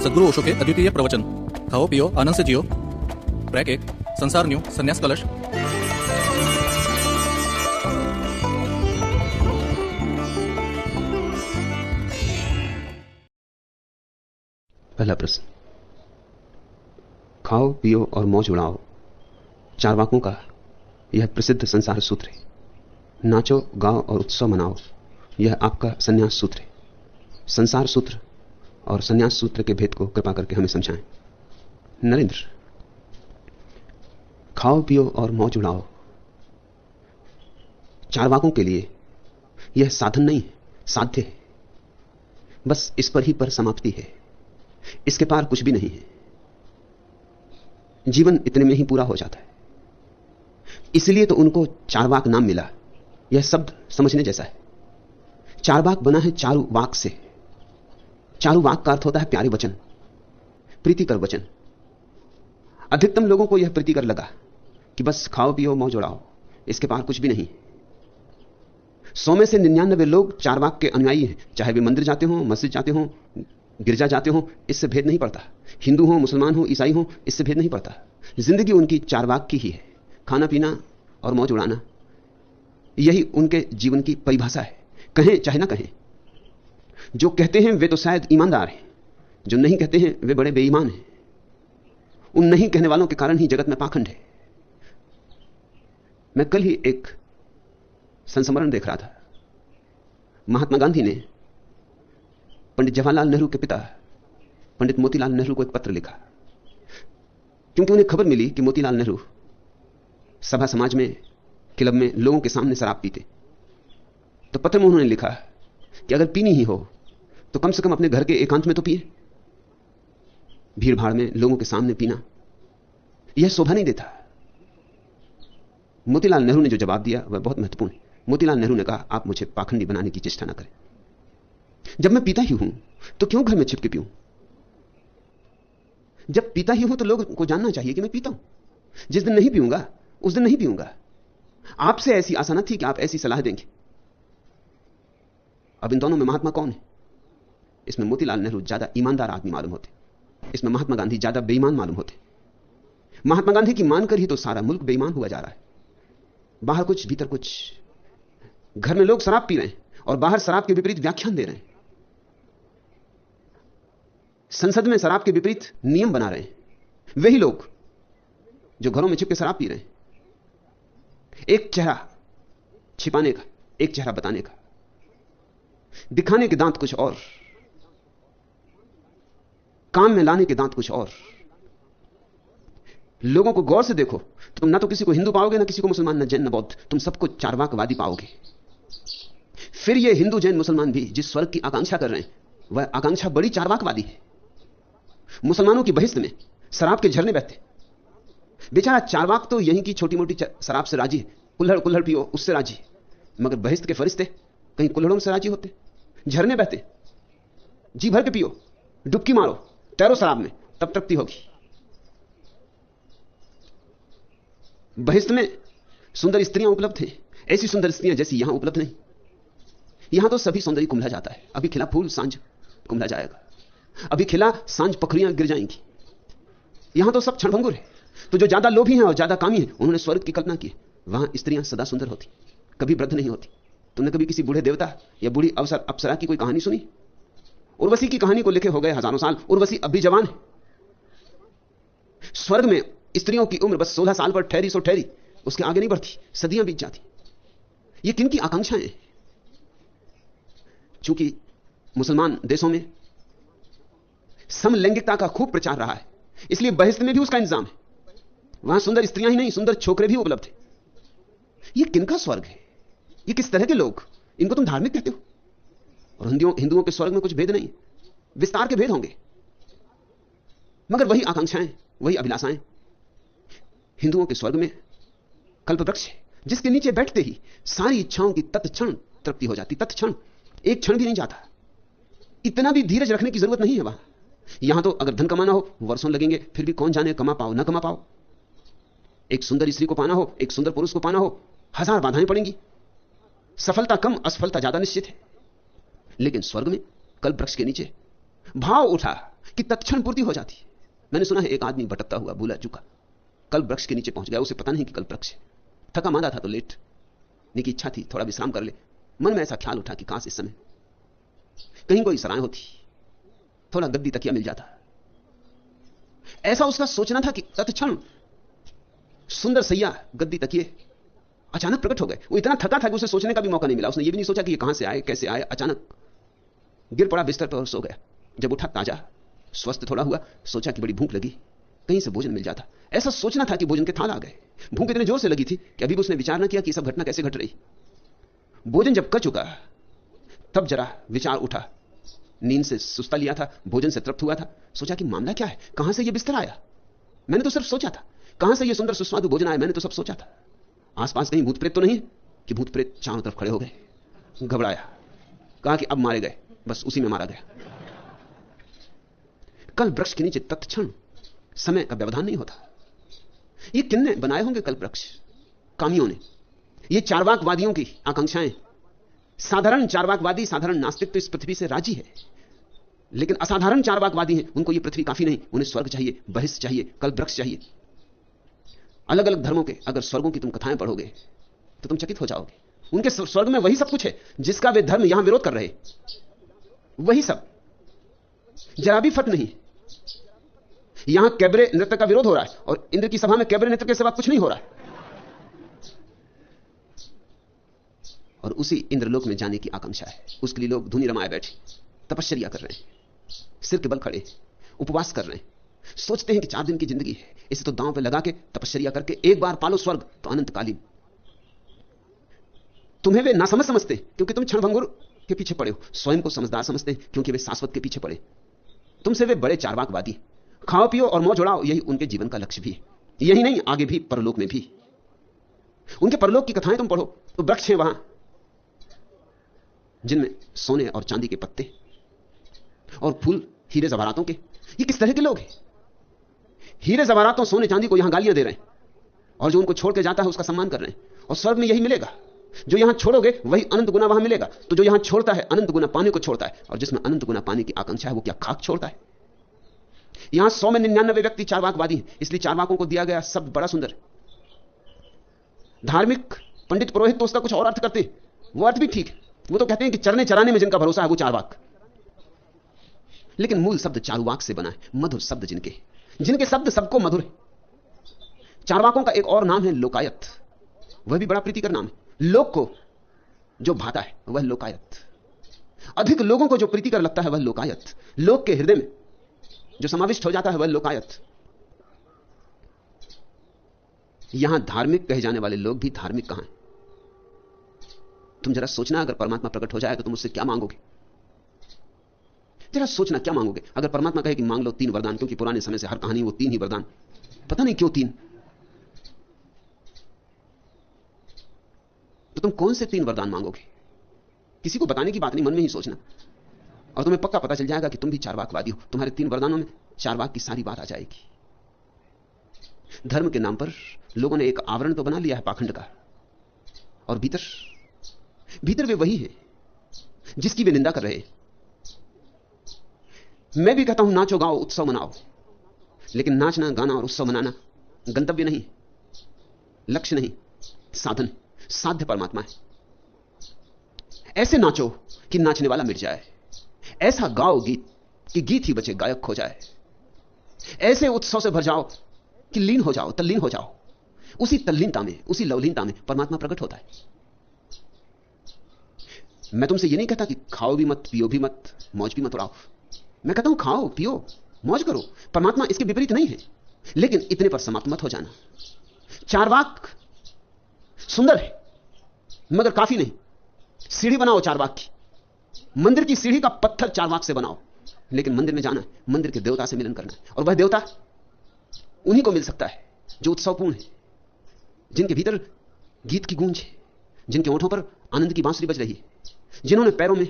सद्गुरु ओशो के अद्वितीय प्रवचन। खाओ पियो आनंद से जियो। ट्रैक 1 संसार न्यू संन्यास कलश। पहला प्रश्न, खाओ पियो और मौज उड़ाओ चारवाकों का यह प्रसिद्ध संसार सूत्र है। नाचो गाओ और उत्सव मनाओ, यह आपका संन्यास सूत्र है। संसार सूत्र और संन्यास सूत्र के भेद को कृपा करके हमें समझाएं। नरेंद्र, खाओ पियो और मौज उड़ाओ चारवाकों के लिए यह साधन नहीं है, साध्य है। बस इस पर ही पर समाप्ति है, इसके पार कुछ भी नहीं है। जीवन इतने में ही पूरा हो जाता है। इसलिए तो उनको चारवाक नाम मिला। यह शब्द समझने जैसा है। चारवाक बना है चारु वाक से। चारु वाक का अर्थ होता है प्यारे वचन, प्रीतिकर वचन। अधिकतम लोगों को यह प्रीतिकर लगा कि बस खाओ पियो मौज उड़ाओ, इसके पार कुछ भी नहीं। 100 में से 99 लोग चारवाक के अनुयायी हैं। चाहे वे मंदिर जाते हों, मस्जिद जाते हों, गिरजा जाते हों, इससे भेद नहीं पड़ता। हिंदू हो, मुसलमान हो, ईसाई हो, इससे भेद नहीं पड़ता। जिंदगी उनकी चारवाक की ही है। खाना पीना और मौज उड़ाना, यही उनके जीवन की परिभाषा है। कहें चाहे ना कहें। जो कहते हैं वे तो शायद ईमानदार हैं, जो नहीं कहते हैं वे बड़े बेईमान हैं। उन नहीं कहने वालों के कारण ही जगत में पाखंड है। मैं कल ही एक संस्मरण देख रहा था। महात्मा गांधी ने पंडित जवाहरलाल नेहरू के पिता पंडित मोतीलाल नेहरू को एक पत्र लिखा, क्योंकि उन्हें खबर मिली कि मोतीलाल नेहरू सभा समाज में, क्लब में लोगों के सामने शराब पीते। तो पत्र में उन्होंने लिखा कि अगर पीनी ही हो तो कम से कम अपने घर के एकांत में तो पिए। भीड़ भाड़ में लोगों के सामने पीना यह शोभा नहीं देता। मोतीलाल नेहरू ने जो जवाब दिया वह बहुत महत्वपूर्ण है। मोतीलाल नेहरू ने कहा, आप मुझे पाखंडी बनाने की चेष्टा ना करें। जब मैं पीता ही हूं तो क्यों घर में छिपके पीऊं? जब पीता ही हूं तो लोगों को जानना चाहिए कि मैं पीता हूं। जिस दिन नहीं पीऊंगा उस दिन नहीं पीऊंगा। आपसे ऐसी आशा न थी कि आप ऐसी सलाह देंगे। अब इन दोनों में महात्मा कौन है? इसमें मोतीलाल नेहरू ज्यादा ईमानदार आदमी मालूम होते, इसमें महात्मा गांधी ज्यादा बेईमान मालूम होते। महात्मा गांधी की मानकर ही तो सारा मुल्क बेईमान हुआ जा रहा है। बाहर कुछ भीतर कुछ। घर में लोग शराब पी रहे हैं और बाहर शराब के विपरीत व्याख्यान दे रहे हैं। संसद में शराब के विपरीत नियम बना रहे हैं वही लोग जो घरों में छिपके शराब पी रहे हैं। एक चेहरा छिपाने का, एक चेहरा बताने का। दिखाने के दांत कुछ और, काम में लाने के दांत कुछ और। लोगों को गौर से देखो, तुम ना तो किसी को हिंदू पाओगे, ना किसी को मुसलमान, ना जैन, ना बौद्ध। तुम सबको चारवाकवादी पाओगे। फिर ये हिंदू जैन मुसलमान भी जिस स्वर्ग की आकांक्षा कर रहे हैं वह आकांक्षा बड़ी चारवाकवादी है। मुसलमानों की बहिश्त में शराब के झरने बहते। बेचारा चारवाक तो यहीं की छोटी मोटी शराब से राजी है। कुल्हड़ कुल्हड़ पियो उससे राजी है। मगर बहिश्त के फरिश्ते कहीं कुल्हड़ों से राजी होते? झरने बहते, जी भर के पियो, डुबकी मारो, तैरो शराब में, तब तृप्ति होगी। बहिश्त में सुंदर स्त्रियां उपलब्ध हैं, ऐसी सुंदर स्त्रियां जैसी यहां उपलब्ध नहीं। यहां तो सभी सौंदर्य कुंभला जाता है। अभी खिला फूल सांझ कुंभला जाएगा, अभी खिला सांझ पखरियां गिर जाएंगी। यहां तो सब क्षणभंगुर है। तो जो ज्यादा लोभी हैं और ज्यादा कामी हैं उन्होंने स्वर्ग की कल्पना की। वहां स्त्रियां सदा सुंदर होती, कभी वृद्ध नहीं होती। तुमने कभी किसी बूढ़े देवता या बूढ़ी अप्सरा की कोई कहानी सुनी? उर्वशी की कहानी को लिखे हो गए हजारों साल, उर्वशी अब भी जवान है। स्वर्ग में स्त्रियों की उम्र बस 16 साल पर ठहरी सो ठहरी, उसके आगे नहीं बढ़ती, सदियां बीत जाती। ये किन की आकांक्षाएं? चूंकि मुसलमान देशों में समलैंगिकता का खूब प्रचार रहा है, इसलिए बहिश्त में भी उसका इंतजाम है। वहां सुंदर स्त्रियां ही नहीं, सुंदर छोकरे भी उपलब्ध हैं। ये किनका स्वर्ग है? ये किस तरह के लोग? इनको तुम धार्मिक कहते हो? और हिंदुओं के स्वर्ग में कुछ भेद नहीं, विस्तार के भेद होंगे, मगर वही आकांक्षाएं, वही अभिलाषाएं। हिंदुओं के स्वर्ग में कल्पवृक्ष है जिसके नीचे बैठते ही सारी इच्छाओं की तत्क्षण तृप्ति हो जाती। तत्क्षण, एक क्षण भी नहीं जाता। इतना भी धीरज रखने की जरूरत नहीं है वहां। यहां तो अगर धन कमाना हो वर्षों लगेंगे, फिर भी कौन जाने कमा पाओ ना कमा पाओ। एक सुंदर स्त्री को पाना हो, एक सुंदर पुरुष को पाना हो, 1000 बाधाएं पड़ेंगी। सफलता कम, असफलता ज्यादा निश्चित है। लेकिन स्वर्ग में कल्प वृक्ष के नीचे भाव उठा कि तत्क्षण पूर्ति हो जाती है। मैंने सुना है एक आदमी भटकता हुआ भूला चुका कल्प वृक्ष के नीचे पहुंच गया। उसे पता नहीं कि कल्प वृक्ष है। थका मांदा था तो लेट की इच्छा थी थोड़ा विश्राम कर ले। मन में ऐसा ख्याल उठा कि काश इस समय कहीं कोई सराय होती, थोड़ा गद्दी तकिया मिल जाता। ऐसा उसका सोचना था कि तत्क्षण सुंदर सैया गद्दी तकिए अचानक प्रकट हो गए। वो इतना थका था कि उसे सोचने का भी मौका नहीं मिला। उसने ये भी नहीं सोचा कि ये कहां से आए, कैसे आए। अचानक गिर पड़ा बिस्तर पर और सो गया। जब उठा ताजा स्वस्थ थोड़ा हुआ, सोचा कि बड़ी भूख लगी, कहीं से भोजन मिल जाता। ऐसा सोचना था कि भोजन के थाल आ गए। भूख इतने जोर से लगी थी कि अभी भी उसने विचार न किया कि सब घटना कैसे घट रही। भोजन जब कर चुका तब जरा विचार उठा। नींद से सुस्ता लिया था, भोजन से तृप्त हुआ था। सोचा कि मामला क्या है, कहां से यह बिस्तर आया। मैंने तो सिर्फ सोचा था। कहां से यह सुंदर सुस्वादु भोजन आया, मैंने तो सब सोचा था। आसपास कहीं भूत प्रेत तो नहीं कि भूत प्रेत चारों तरफ खड़े हो गए। घबराया, कहा कि अब मारे गए। बस उसी में मारा गया। कल वृक्ष के नीचे तत्क्षण समय का व्यवधान नहीं होता। ये किन्ने बनाए होंगे कल वृक्ष? कामियों ने। ये चार्वाकवादियों की आकांक्षाएं। साधारण चार्वाकवादी, साधारण नास्तिक तो इस पृथ्वी से राजी है, लेकिन असाधारण चार्वाकवादी हैं। उनको ये पृथ्वी काफी नहीं, उन्हें स्वर्ग चाहिए, बहिष्ठ चाहिए, कल वृक्ष चाहिए। अलग अलग धर्मों के अगर स्वर्गों की तुम कथाएं पढ़ोगे तो तुम चकित हो जाओगे। उनके स्वर्ग में वही सब कुछ है जिसका वे धर्म यहां विरोध कर रहे। वही सब, जरा भी फर्क नहीं। यहां कैबरे नृत्य का विरोध हो रहा है और इंद्र की सभा में कैबरे नृत्य के सिवा कुछ नहीं हो रहा है। और उसी इंद्रलोक में जाने की आकांक्षा है। उसके लिए लोग धुनी रमाए बैठे, तपश्चर्या कर रहे हैं, सिर के बल खड़े, उपवास कर रहे हैं। सोचते हैं कि 4 दिन की जिंदगी है, इसे तो दांव पे लगा के तपश्चर्या करके एक बार पालो स्वर्ग तो अनंतकालीन। तुम्हें वे नासमझ समझते क्योंकि तुम क्षणभंगुर के पीछे पड़े हो। स्वयं को समझदार समझते क्योंकि वे शाश्वत के पीछे पड़े। तुमसे वे बड़े चार्वाकवादी। खाओ पियो और मौज उड़ाओ, यही उनके जीवन का लक्ष्य भी है। यही नहीं, आगे भी, परलोक में भी। उनके परलोक की कथाएं तुम पढ़ो तो वृक्ष है वहां जिनमें सोने और चांदी के पत्ते और फूल हीरे जवाहरातों के। ये किस तरह के लोग हैं? हीरे जवाहरातों, सोने चांदी को यहां गालियां दे रहे हैं और जो उनको छोड़ के जाता है उसका सम्मान कर रहे हैं। और स्वर्ग में यही मिलेगा। जो यहां छोड़ोगे वही अनंत गुना वहां मिलेगा। तो जो यहां छोड़ता है अनंत गुना पाने को छोड़ता है, और जिसमें अनंत गुना पाने की आकांक्षा है वो क्या खाक छोड़ता है? यहां 100 में 99 व्यक्ति चार्वाकवादी हैं। इसलिए चार्वाकों को दिया गया शब्द बड़ा सुंदर। धार्मिक पंडित पुरोहित तो उसका कुछ और अर्थ करते हैं, वो अर्थ भी ठीक है। वो तो कहते हैं कि चरने चराने में जिनका भरोसा है वो चार्वाक। लेकिन मूल शब्द चारुवाक से बना है, मधुर शब्द जिनके शब्द सबको मधुर है। चार्वाकों का एक और नाम है लोकायत। वह भी बड़ा प्रीतिकर नाम है। लोक को जो भाता है वह लोकायत। अधिक लोगों को जो प्रीतिकर लगता है वह लोकायत। लोक के हृदय में जो समाविष्ट हो जाता है वह लोकायत। यहां धार्मिक कहे जाने वाले लोग भी धार्मिक कहां हैं? तुम जरा सोचना, अगर परमात्मा प्रकट हो जाए तो तुम उससे क्या मांगोगे? जरा सोचना, क्या मांगोगे? अगर परमात्मा कहे कि मांग लो 3 वरदान, क्योंकि पुराने समय से हर कहानी वो 3 ही वरदान, पता नहीं क्यों 3, तो तुम कौन से 3 वरदान मांगोगे? किसी को बताने की बात नहीं, मन में ही सोचना, और तुम्हें पक्का पता चल जाएगा कि तुम भी चार्वाकवादी हो। तुम्हारे 3 वरदानों में चार्वाक की सारी बात आ जाएगी। धर्म के नाम पर लोगों ने एक आवरण तो बना लिया है पाखंड का, और भीतर वे वही है जिसकी वे निंदा कर रहे हैं। मैं भी कहता हूं नाचो गाओ उत्सव मनाओ, लेकिन नाचना गाना और उत्सव मनाना गंतव्य नहीं, लक्ष्य नहीं, साधन। साध्य परमात्मा है। ऐसे नाचो कि नाचने वाला मिट जाए, ऐसा गाओ गीत कि गीत ही बचे गायक खो जाए, ऐसे उत्सव से भर जाओ कि लीन हो जाओ, तल्लीन हो जाओ। उसी तल्लीनता में, उसी लवलीनता में परमात्मा प्रकट होता है। मैं तुमसे ये नहीं कहता कि खाओ भी मत, पियो भी मत, मौज भी मत उड़ाओ। मैं कहता हूं खाओ पियो मौज करो, परमात्मा इसके विपरीत नहीं है, लेकिन इतने पर समाप्त मत हो जाना। चार्वाक सुंदर है मगर काफी नहीं। सीढ़ी बनाओ चार्वाक की, मंदिर की सीढ़ी का पत्थर चार्वाक से बनाओ, लेकिन मंदिर में जाना है, मंदिर के देवता से मिलन करना है। और वह देवता उन्हीं को मिल सकता है जो उत्सवपूर्ण है, जिनके भीतर गीत की गूंज है, जिनके होठों पर आनंद की बांसुरी बज रही है, जिन्होंने पैरों में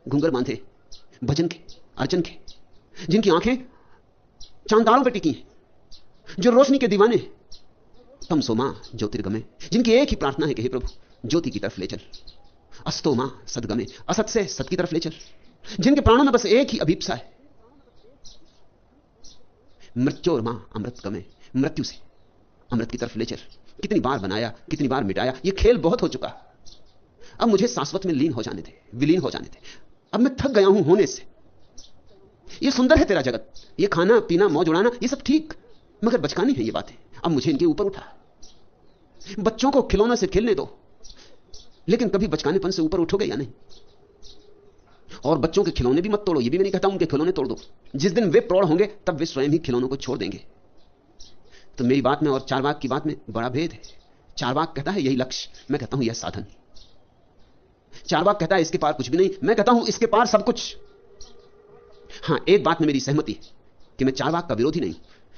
घुंघर बांधे भजन के, अर्चन के, जिनकी आंखें चांतारों पर टिकी हैं, जो रोशनी के दीवाने, तमसो मां ज्योतिर्गमे, जिनकी एक ही प्रार्थना है कि हे प्रभु ज्योति की तरफ ले चल, अस्तो मां सदगमे, असत से सत की तरफ ले चल, जिनके प्राणों में बस एक ही अभीप्सा है मृत्योर मां अमृत गमे, मृत्यु से अमृत की तरफ ले चल। कितनी बार बनाया, कितनी बार मिटाया, यह खेल बहुत हो चुका। अब मुझे शाश्वत में लीन हो जाने दे, विलीन हो जाने दे। अब मैं थक गया हूं होने से। यह सुंदर है तेरा जगत, यह खाना पीना मौज उड़ाना, यह सब ठीक, मगर बचकानी है ये बातें। अब मुझे इनके ऊपर उठा। बच्चों को खिलौना से खेलने दो, लेकिन कभी बचकानेपन से ऊपर उठोगे या नहीं? और बच्चों के खिलौने भी मत तोड़ो, ये भी मैं नहीं कहता उनके खिलौने तोड़ दो। जिस दिन वे प्रौढ़ होंगे तब वे स्वयं ही खिलौनों को छोड़ देंगे। तो मेरी बात में और चारवाक की बात में बड़ा भेद है। चारवाक कहता है यही लक्ष्य, मैं कहता हूं यह साधन। चारवाक कहता है इसके पार कुछ भी नहीं, मैं कहता हूं इसके पार सब कुछ। हां, एक बात में मेरी सहमति है कि मैं चारवाक का विरोधी नहीं,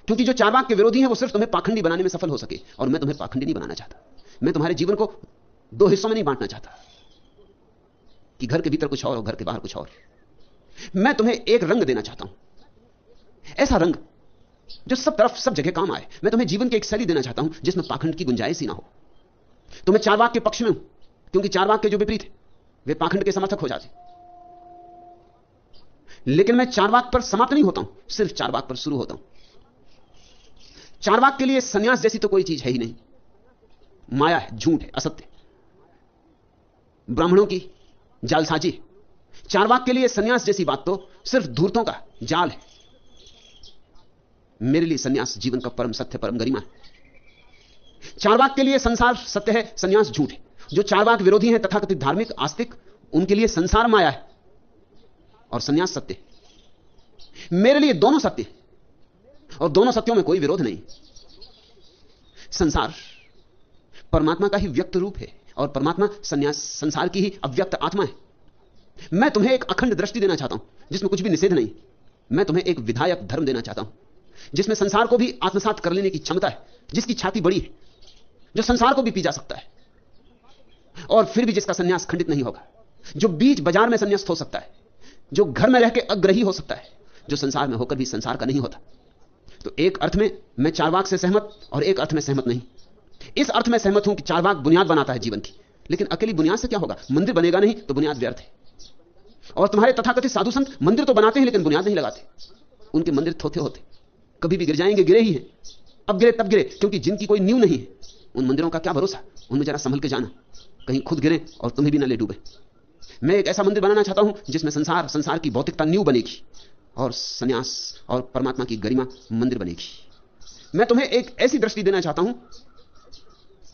क्योंकि जो चारवाक के विरोधी हैं वो सिर्फ तुम्हें पाखंडी बनाने में सफल हो सके, और मैं तुम्हें पाखंडी नहीं बनाना चाहता। मैं तुम्हारे जीवन को दो हिस्सों में नहीं बांटना चाहता कि घर के भीतर कुछ और घर के बाहर कुछ और। मैं तुम्हें एक रंग देना चाहता हूं, ऐसा रंग जो सब तरफ सब जगह काम आए। मैं तुम्हें जीवन की एक शैली देना चाहता हूं जिसमें पाखंड की गुंजाइश ही ना हो। तो मैं चारवाक के पक्ष में हूं, क्योंकि चारवाक के जो विपरीत है वे पाखंड के समर्थक हो जाते। लेकिन मैं चारवाक पर समाप्त नहीं होता हूं, सिर्फ चारवाक पर शुरू होता हूं। चारवाक के लिए सन्यास जैसी तो कोई चीज है ही नहीं, माया है, झूठ है, असत्य, ब्राह्मणों की जालसाजी। चारवाक के लिए सन्यास जैसी बात तो सिर्फ धूर्तों का जाल है। मेरे लिए सन्यास जीवन का परम सत्य, परम गरिमा है। चारवाक के लिए संसार सत्य है, सन्यास झूठ है। जो चारवाक विरोधी हैं, तथाकथित धार्मिक आस्तिक, उनके लिए संसार माया है और सन्यास सत्य है। मेरे लिए दोनों सत्य है, और दोनों सत्यों में कोई विरोध नहीं। संसार परमात्मा का ही व्यक्त रूप है, और परमात्मा सन्यास संसार की ही अव्यक्त आत्मा है। मैं तुम्हें एक अखंड दृष्टि देना चाहता हूं जिसमें कुछ भी निषेध नहीं। मैं तुम्हें एक विधायक धर्म देना चाहता हूं जिसमें संसार को भी आत्मसात कर लेने की क्षमता है, जिसकी छाती बड़ी है, जो संसार को भी पी जा सकता है, और फिर भी जिसका संन्यास खंडित नहीं होगा, जो बीच बाजार में संन्यास्त हो सकता है, जो घर में रह के अग्रही हो सकता है, जो संसार में होकर भी संसार का नहीं होता। तो एक अर्थ में मैं चारवाक से सहमत और एक अर्थ में सहमत नहीं। इस अर्थ में सहमत हूं कि चारवाक बुनियाद बनाता है जीवन की, लेकिन अकेली बुनियाद से क्या होगा? मंदिर बनेगा नहीं तो बुनियाद व्यर्थ है। और तुम्हारे तथाकथित साधु संत मंदिर तो बनाते हैं लेकिन बुनियाद नहीं लगाते। उनके मंदिर थोथे होते, कभी भी गिर जाएंगे, गिरे ही हैं। अब गिरे तब गिरे क्योंकि जिनकी कोई नींव नहीं है, उन मंदिरों का क्या भरोसा? उनमें जरा संभल के जाना, कहीं खुद गिरे और तुम्हें भी ना ले डूबे। मैं एक ऐसा मंदिर बनाना चाहता हूं जिसमें संसार की भौतिकता नींव बनेगी और संन्यास और परमात्मा की गरिमा मंदिर बनेगी। मैं तुम्हें एक ऐसी दृष्टि देना चाहता हूं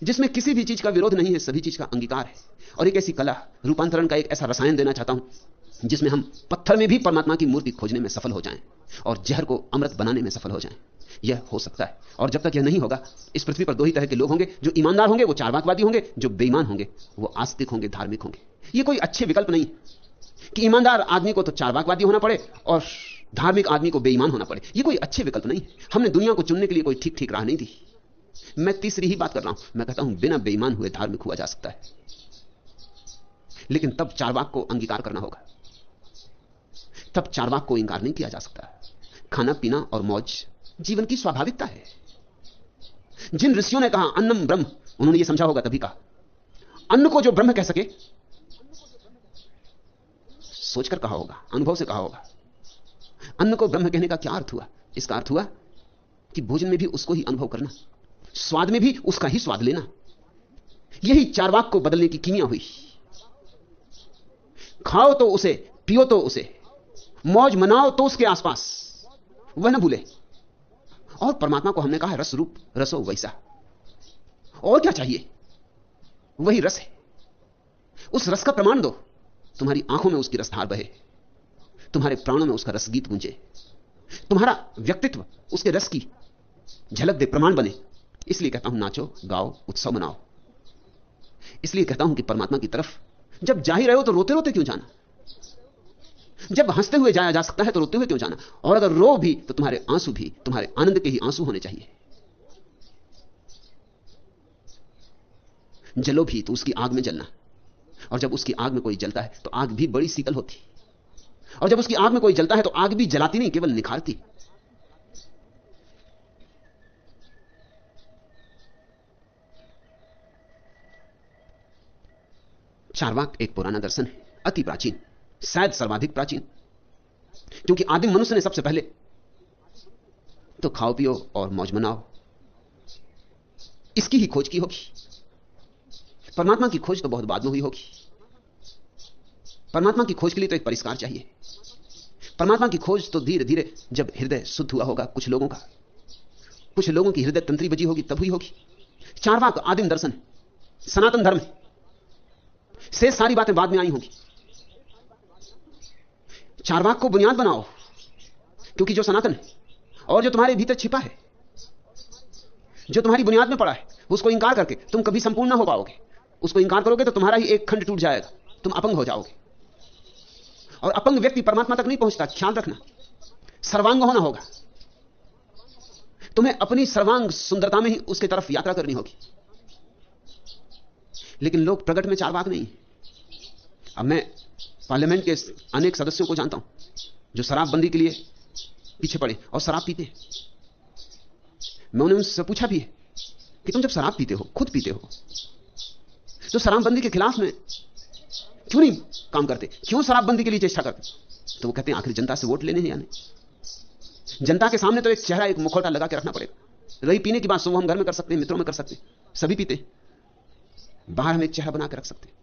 जिसमें किसी भी चीज का विरोध नहीं है, सभी चीज का अंगीकार है। और एक ऐसी कला, रूपांतरण का एक ऐसा रसायन देना चाहता हूं जिसमें हम पत्थर में भी परमात्मा की मूर्ति खोजने में सफल हो जाएं और जहर को अमृत बनाने में सफल हो जाएं। यह हो सकता है। और जब तक यह नहीं होगा, इस पृथ्वी पर दो ही तरह के लोग होंगे, जो ईमानदार होंगे वो चारवाकवादी होंगे, जो बेईमान होंगे वो आस्तिक होंगे, धार्मिक होंगे। यह कोई अच्छे विकल्प नहीं कि ईमानदार आदमी को तो चारवाकवादी होना पड़े और धार्मिक आदमी को बेईमान होना पड़े। यह कोई अच्छे विकल्प नहीं। हमने दुनिया को चुनने के लिए कोई ठीक ठीक राह नहीं दी। मैं तीसरी ही बात कर रहा हूं। मैं कहता हूं बिना बेईमान हुए धार्मिक हुआ जा सकता है, लेकिन तब चारवाक को अंगीकार करना होगा। तब चारवाक को इंकार नहीं किया जा सकता। खाना पीना और मौज जीवन की स्वाभाविकता है। जिन ऋषियों ने कहा अन्नम ब्रह्म, उन्होंने यह समझा होगा तभी कहा। अन्न को जो ब्रह्म कह सके, सोचकर कहा होगा, अनुभव से कहा होगा। अन्न को ब्रह्म कहने का क्या अर्थ हुआ? इसका अर्थ हुआ कि भोजन में भी उसको ही अनुभव करना, स्वाद में भी उसका ही स्वाद लेना। यही चारवाक को बदलने की कीमिया हुई। खाओ तो उसे, पियो तो उसे, मौज मनाओ तो उसके आसपास, वह न भूले। और परमात्मा को हमने कहा रस रूप रसो वैसा। और क्या चाहिए? वही रस है। उस रस का प्रमाण दो। तुम्हारी आंखों में उसकी रसधार बहे, तुम्हारे प्राणों में उसका रसगीत गूंजे, तुम्हारा व्यक्तित्व उसके रस की झलक दे, प्रमाण बने। इसलिए कहता हूं नाचो, गाओ, उत्सव मनाओ। इसलिए कहता हूं कि परमात्मा की तरफ जब जा ही रहे हो तो रोते रोते क्यों जाना? जब हंसते हुए जाया जा सकता है तो रोते हुए क्यों जाना? और अगर रो भी तो तुम्हारे आंसू भी तुम्हारे आनंद के ही आंसू होने चाहिए। जलो भी तो उसकी आग में जलना। और जब उसकी आग में कोई जलता है तो आग भी बड़ी शीतल होती। और जब उसकी आग में कोई जलता है तो आग भी जलाती नहीं, केवल निखारती। चारवाक एक पुराना दर्शन है, अति प्राचीन, शायद सर्वाधिक प्राचीन, क्योंकि आदिम मनुष्य ने सबसे पहले तो खाओ पियो और मौज मनाओ। इसकी ही खोज की होगी। परमात्मा की खोज तो बहुत बाद में हुई होगी। परमात्मा की खोज के लिए तो एक परिष्कार चाहिए। परमात्मा की खोज तो धीरे धीरे जब हृदय शुद्ध हुआ होगा, कुछ लोगों की हृदय तंत्री बजी होगी, तब हुई होगी। चारवाक आदिम दर्शन, सनातन धर्म से सारी बातें बाद में आई होंगी। चारवाक को बुनियाद बनाओ, क्योंकि जो सनातन है और जो तुम्हारे भीतर छिपा है, जो तुम्हारी बुनियाद में पड़ा है, उसको इंकार करके तुम कभी संपूर्ण ना हो पाओगे। उसको इंकार करोगे तो तुम्हारा ही एक खंड टूट जाएगा, तुम अपंग हो जाओगे। और अपंग व्यक्ति परमात्मा तक नहीं पहुंचता, ख्याल रखना। सर्वांग होना होगा। तुम्हें अपनी सर्वांग सुंदरता में ही उसकी तरफ यात्रा करनी होगी। लेकिन लोग प्रगट में चारवाक नहीं है। अब मैं पार्लियामेंट के अनेक सदस्यों को जानता हूं जो शराबबंदी के लिए पीछे पड़े और शराब पीते हैं। मैं उनसे पूछा भी है कि तुम जब शराब पीते हो, खुद पीते हो, तो शराबबंदी के खिलाफ में क्यों नहीं काम करते, क्यों शराबबंदी के लिए चेष्टा करते? तो वो कहते हैं आखिर जनता से वोट लेने हैं या नहीं। जनता के सामने तो एक चेहरा, एक मुखौटा लगा के रखना पड़ेगा। रही पीने की बात, सो हम घर में कर सकते हैं, मित्रों में कर सकते हैं, सभी पीते हैं। बाहर हम एक चेहरा बना के रख सकते हैं।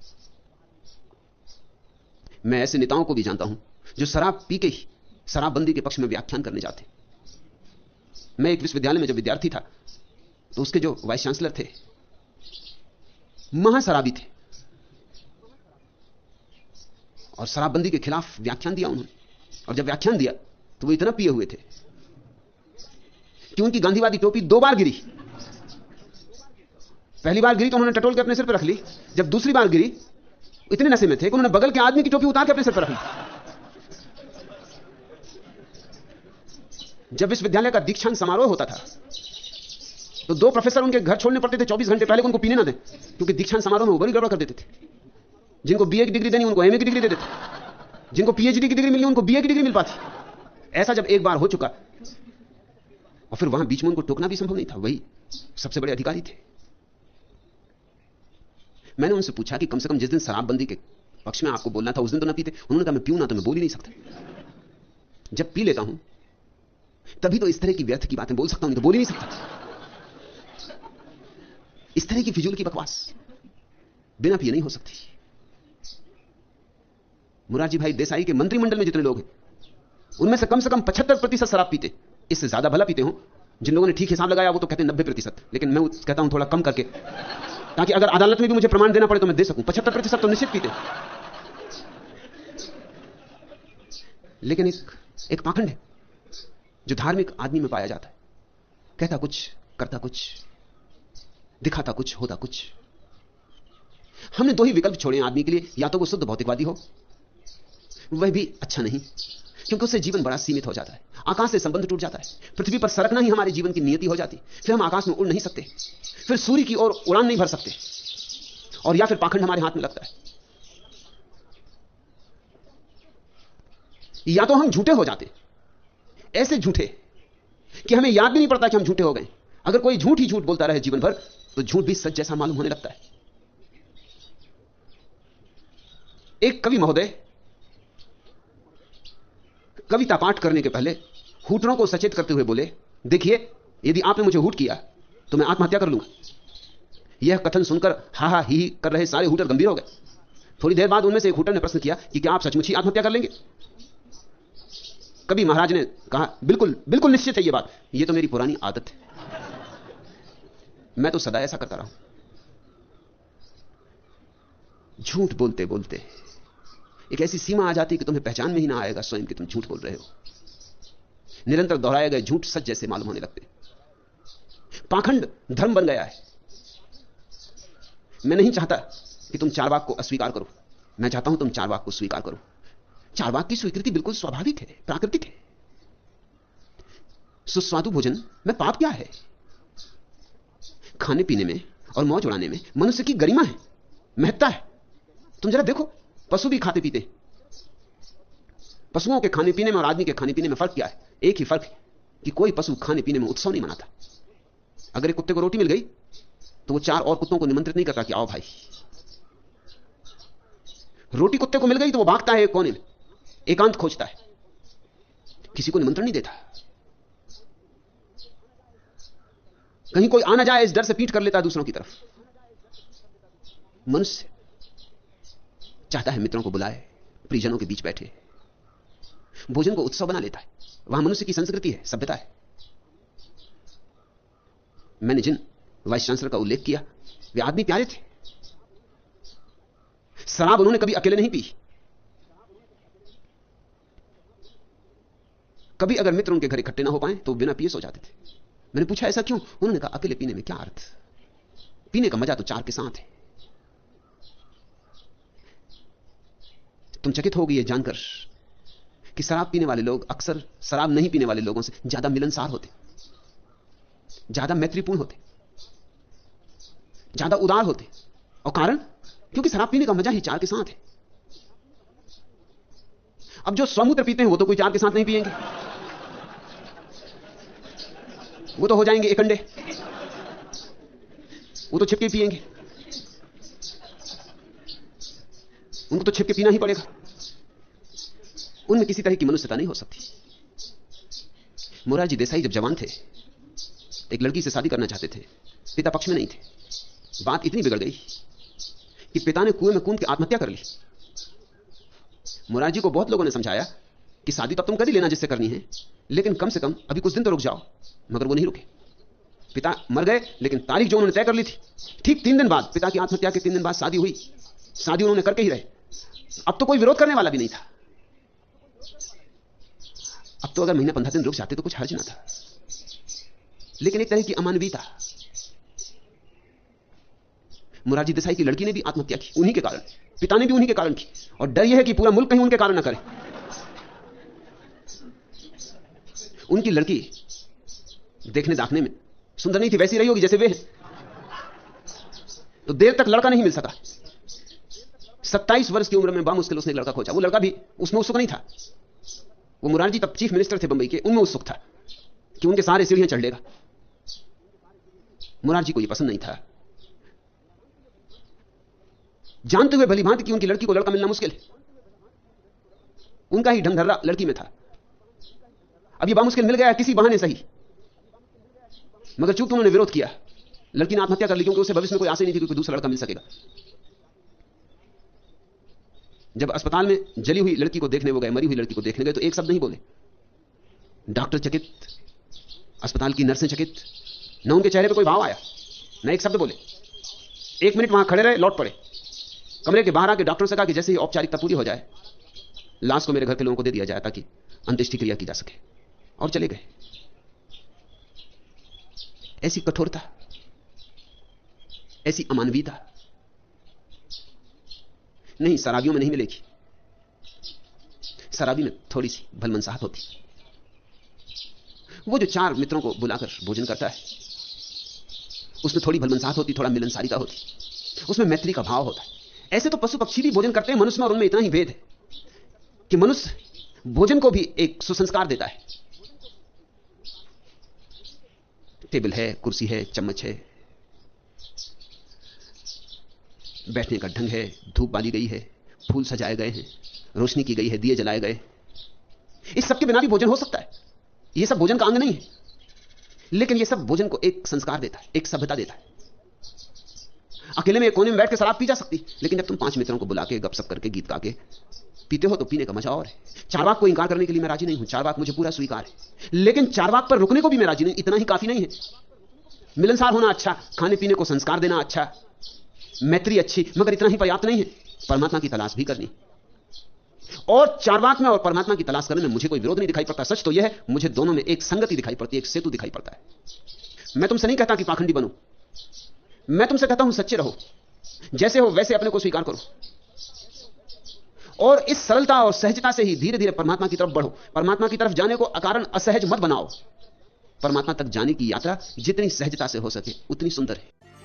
मैं ऐसे नेताओं को भी जानता हूं जो शराब पी के ही शराबबंदी के पक्ष में व्याख्यान करने जाते। मैं एक विश्वविद्यालय में जब विद्यार्थी था तो उसके जो वाइस चांसलर थे महाशराबी थे, और शराबबंदी के खिलाफ व्याख्यान दिया उन्होंने। और जब व्याख्यान दिया तो वो इतना पिए हुए थे कि उनकी गांधीवादी टोपी 2 बार गिरी। पहली बार गिरी तो उन्होंने टटोल के अपने सिर पर रख ली। जब दूसरी बार गिरी, इतने नशे में थे कि उन्होंने बगल के आदमी की टोपी उतार के अपने सिर पर रख ली। जब विश्वविद्यालय का दीक्षांत समारोह होता था तो 2 प्रोफेसर उनके घर छोड़ने पड़ते थे 24 घंटे पहले, उनको पीने ना दें, क्योंकि दीक्षांत समारोह में वो बड़ी गड़बड़ कर देते थे। जिनको बीए की डिग्री देनी उनको एमए की डिग्री दे देते, जिनको पीएचडी की डिग्री मिलनी उनको बीए की डिग्री मिल पाती। ऐसा जब एक बार हो चुका और फिर वहां बीच में उनको टोकना भी संभव नहीं था, वही सबसे बड़े अधिकारी थे। मैंने उनसे पूछा कि कम से कम जिस दिन शराबबंदी के पक्ष में आपको बोलना था उस दिन तो ना पीते। उन्होंने कहा मैं पीऊं ना तो मैं बोल ही नहीं सकता। जब पी लेता हूं तभी तो इस तरह की व्यर्थ की बातें बोल सकता हूं, नहीं तो बोल ही नहीं सकता। इस तरह की फिजूल की बकवास बिना पिए नहीं हो सकती। मुरारजी भाई देसाई के मंत्रिमंडल में जितने लोग हैं उनमें से कम 75% शराब पीते। इससे ज्यादा भला पीते हो। जिन लोगों ने ठीक हिसाब लगाया वो तो कहते हैं 90%, लेकिन मैं कहता हूं थोड़ा कम करके, ताकि अगर अदालत में भी मुझे प्रमाण देना पड़े तो मैं दे सकूं। 75% तो निश्चित पीते। लेकिन एक पाखंड है जो धार्मिक आदमी में पाया जाता है। कहता कुछ, करता कुछ, दिखाता कुछ, होता कुछ। हमने 2 ही विकल्प छोड़े आदमी के लिए, या तो वो शुद्ध भौतिकवादी हो, वह भी अच्छा नहीं, क्योंकि उससे जीवन बड़ा सीमित हो जाता है। आकाश से संबंध टूट जाता है। पृथ्वी पर सरकना ही हमारे जीवन की नियति हो जाती। फिर हम आकाश में उड़ नहीं सकते, फिर सूर्य की ओर उड़ान नहीं भर सकते, और या फिर पाखंड हमारे हाथ में लगता है। या तो हम झूठे हो जाते, ऐसे झूठे कि हमें याद भी नहीं पड़ता कि हम झूठे हो गए। अगर कोई झूठ ही झूठ बोलता रहे जीवन भर तो झूठ भी सच जैसा मालूम होने लगता है। एक कवि महोदय कविता पाठ करने के पहले हूटरों को सचेत करते हुए बोले, देखिए यदि आपने मुझे हूट किया तो मैं आत्महत्या कर लूंगा। यह कथन सुनकर हा हा ही कर रहे सारे हूटर गंभीर हो गए। थोड़ी देर बाद उनमें से एक हूटर ने प्रश्न किया कि क्या आप सचमुच ही आत्महत्या कर लेंगे? कभी महाराज ने कहा, बिल्कुल बिल्कुल निश्चित है ये बात, ये तो मेरी पुरानी आदत है, मैं तो सदा ऐसा करता रहा हूं। झूठ बोलते बोलते एक ऐसी सीमा आ जाती है कि तुम्हें पहचान में ही ना आएगा स्वयं कि तुम झूठ बोल रहे हो। निरंतर दोहराए गए झूठ सच जैसे मालूम होने लगते। पाखंड धर्म बन गया है। मैं नहीं चाहता कि तुम चारवाक को अस्वीकार करो, मैं चाहता हूं तुम चारवाक को स्वीकार करो। चारवाक की स्वीकृति बिल्कुल स्वाभाविक है, प्राकृतिक है। सुस्वादु भोजन में पाप क्या है? खाने पीने में और मौज उड़ाने में मनुष्य की गरिमा है, महत्ता है। तुम जरा देखो, पशु भी खाते पीते। पशुओं के खाने पीने में और आदमी के खाने पीने में फर्क क्या है? एक ही फर्क है कि कोई पशु खाने पीने में उत्सव नहीं मनाता। अगर एक कुत्ते को रोटी मिल गई तो वो 4 और कुत्तों को निमंत्रित नहीं करता कि आओ भाई। रोटी कुत्ते को मिल गई तो वो भागता है एक कोने में, एकांत खोजता है, किसी को निमंत्रण नहीं देता। कहीं कोई आ ना जाए इस डर से पीठ कर लेता है दूसरों की तरफ। मनुष्य चाहता है मित्रों को बुलाए, परिजनों के बीच बैठे, भोजन को उत्सव बना लेता है। वहां मनुष्य की संस्कृति है, सभ्यता है। मैंने जिन वाइस चांसलर का उल्लेख किया वे आदमी प्यारे थे। शराब उन्होंने कभी अकेले नहीं पी। कभी अगर मित्र उनके घर इकट्ठे ना हो पाए तो बिना पिए सो जाते थे। मैंने पूछा ऐसा क्यों? उन्होंने कहा अकेले पीने में क्या अर्थ, पीने का मजा तो चार के साथ है। तुम चकित होगी ये जानकर कि शराब पीने वाले लोग अक्सर शराब नहीं पीने वाले लोगों से ज्यादा मिलनसार होते, ज्यादा मैत्रीपूर्ण होते, ज्यादा उदार होते। और कारण, क्योंकि शराब पीने का मजा ही चार के साथ है। अब जो स्वमूत्र पीते हैं वो तो कोई चार के साथ नहीं पिएंगे, वो तो हो जाएंगे एकंडे, वो तो छिपके पिएंगे, उनको तो छिपके पीना ही पड़ेगा। उनमें किसी तरह की मनुष्यता नहीं हो सकती। मोरारजी देसाई जब जवान थे, एक लड़की से शादी करना चाहते थे, पिता पक्ष में नहीं थे। बात इतनी बिगड़ गई कि पिता ने कुएं में कूद के आत्महत्या कर ली। मोरारजी को बहुत लोगों ने समझाया कि शादी तो तुम कर ही लेना जिससे करनी है, लेकिन कम से कम अभी कुछ दिन तो रुक जाओ, मगर वो नहीं रुके। पिता मर गए, लेकिन तारीख जो उन्होंने तय कर ली थी, ठीक 3 दिन बाद, पिता की आत्महत्या के 3 दिन बाद शादी हुई। शादी उन्होंने करके ही रहे। अब तो कोई विरोध करने वाला भी नहीं था। अब तो अगर महीना 15 दिन रुक जाते तो कुछ हर्ज ना था, लेकिन एक तरह की अमानवीयता। मोरारजी देसाई की लड़की ने भी आत्महत्या की उन्हीं के कारण, पिता ने भी उन्हीं के कारण की, और डर यह है कि पूरा मुल्क कहीं उनके कारण ना करे। उनकी लड़की देखने दाखने में सुंदर नहीं थी, वैसी रही होगी जैसे वे हैं। तो देर तक लड़का नहीं मिल सका। 27 वर्ष की उम्र में बामुश्किल उसने लड़का खोजा। वो लड़का भी उसमें उत्सुक नहीं था। वो मुरारजी तब चीफ मिनिस्टर थे बंबई के, उनमें उत्सुक था कि उनके सारे सीढ़ियां चढ़ लेगा। मुरारजी को यह पसंद नहीं था, जानते हुए भली भांति कि उनकी लड़की को लड़का मिलना मुश्किल है। उनका ही ढंगधर्रा लड़की में था। अब यह बामुश्किल मिल गया किसी बहाने सही, मगर चूंकि उन्होंने विरोध किया, लड़की ने आत्महत्या कर ली, क्योंकि उसे भविष्य में कोई आशा नहीं थी कि कोई दूसरा लड़का मिल सकेगा। जब अस्पताल में जली हुई लड़की को देखने वो गए, मरी हुई लड़की को देखने गए, तो एक शब्द नहीं बोले। डॉक्टर चकित, अस्पताल की नर्सें चकित, न उनके चेहरे पर कोई भाव आया, न एक शब्द बोले। 1 मिनट वहां खड़े रहे, लौट पड़े। कमरे के बाहर आके डॉक्टर से कहा कि जैसे ही औपचारिकता पूरी हो जाए, लाश को मेरे घर के लोगों को दे दिया जाए ताकि अंत्येष्टि क्रिया की जा सके, और चले गए। ऐसी कठोरता, ऐसी अमानवीयता नहीं, शराबियों में नहीं मिलेगी। शराबी में थोड़ी सी भलमनसाहत होती। वो जो 4 मित्रों को बुलाकर भोजन करता है, उसमें थोड़ी भलमनसाहत होती, थोड़ा मिलनसारिता होती, उसमें मैत्री का भाव होता है। ऐसे तो पशु पक्षी भी भोजन करते हैं, मनुष्य में और उनमें इतना ही भेद है कि मनुष्य भोजन को भी एक सुसंस्कार देता है। टेबल है, कुर्सी है, चम्मच है, बैठने का ढंग है, धूप बाली गई है, फूल सजाए गए हैं, रोशनी की गई है, दिए जलाए गए। इस सब के बिना भी भोजन हो सकता है। यह सब भोजन का अंग नहीं है, लेकिन यह सब भोजन को एक संस्कार देता है, एक सभ्यता देता है। अकेले में एक कोने में बैठ के शराब पी जा सकती, लेकिन जब तुम 5 मित्रों को बुला के गपशप करके गीत गा के पीते हो तो पीने का मजा और है। चारवाक को इंकार करने के लिए मैं राजी नहीं हूं, चारवाक मुझे पूरा स्वीकार है, लेकिन चारवाक पर रुकने को भी मैं राजी नहीं। इतना ही काफी नहीं है। मिलनसार होना अच्छा, खाने पीने को संस्कार देना अच्छा, मैत्री अच्छी, मगर इतना ही पर्याप्त नहीं है। परमात्मा की तलाश भी करनी, और चारवाक में और परमात्मा की तलाश करने में मुझे कोई विरोध नहीं दिखाई पड़ता। सच तो यह है, मुझे दोनों में एक संगति दिखाई पड़ती है, एक सेतु दिखाई पड़ता है। मैं तुमसे नहीं कहता कि पाखंडी बनो, मैं तुमसे कहता हूं सच्चे रहो, जैसे हो वैसे अपने को स्वीकार करो, और इस सरलता और सहजता से ही धीरे धीरे परमात्मा की तरफ बढ़ो। परमात्मा की तरफ जाने को अकारण असहज मत बनाओ। परमात्मा तक जाने की यात्रा जितनी सहजता से हो सके उतनी सुंदर है।